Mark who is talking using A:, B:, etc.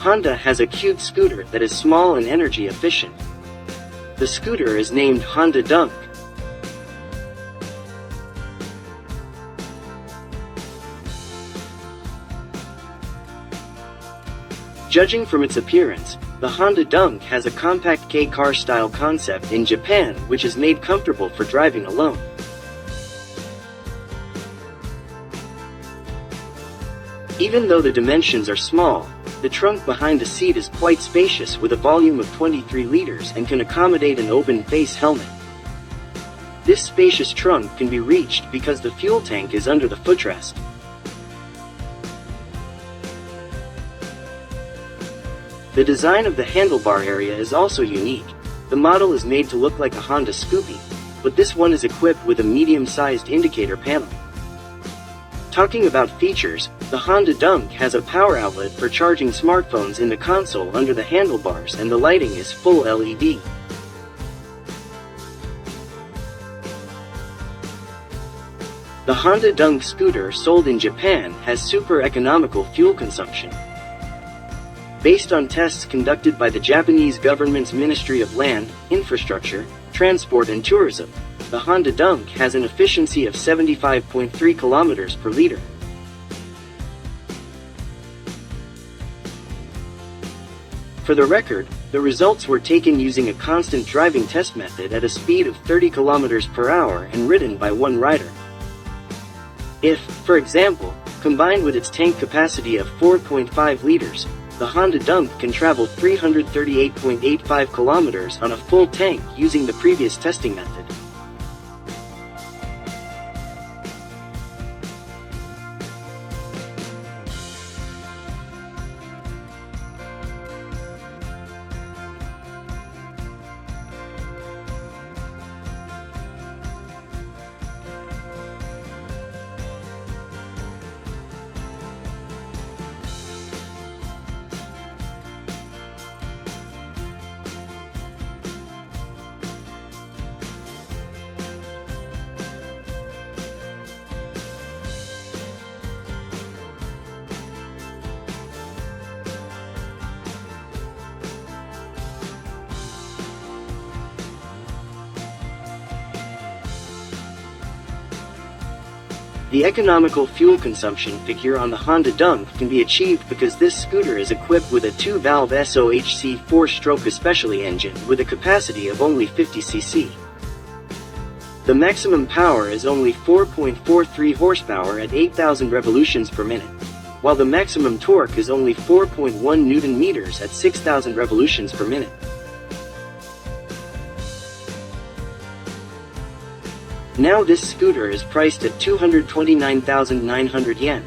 A: Honda has a cute scooter that is small and energy efficient. The scooter is named Honda Dunk. Judging from its appearance, the Honda Dunk has a compact Kei Car-style concept in Japan which is made comfortable for driving alone. Even though the dimensions are small, the trunk behind the seat is quite spacious with a volume of 23 liters and can accommodate an open-face helmet. This spacious trunk can be reached because the fuel tank is under the footrest. The design of the handlebar area is also unique. The model is made to look like a Honda Scoopy, but this one is equipped with a medium-sized indicator panel. Talking about features, the Honda Dunk has a power outlet for charging smartphones in the console under the handlebars, and the lighting is full LED. The Honda Dunk scooter sold in Japan has super economical fuel consumption. Based on tests conducted by the Japanese government's Ministry of Land, Infrastructure, Transport and Tourism, the Honda Dunk has an efficiency of 75.3 kilometers per liter. For the record, the results were taken using a constant driving test method at a speed of 30 kilometers per hour and ridden by one rider. If, for example, combined with its tank capacity of 4.5 liters, the Honda Dunk can travel 338.85 kilometers on a full tank using the previous testing method. The economical fuel consumption figure on the Honda Dunk can be achieved because this scooter is equipped with a 2-valve SOHC 4-stroke especially engine with a capacity of only 50 cc. The maximum power is only 4.43 horsepower at 8,000 revolutions per minute, while the maximum torque is only 4.1 Newton meters at 6,000 revolutions per minute. Now this scooter is priced at 229,900 yen.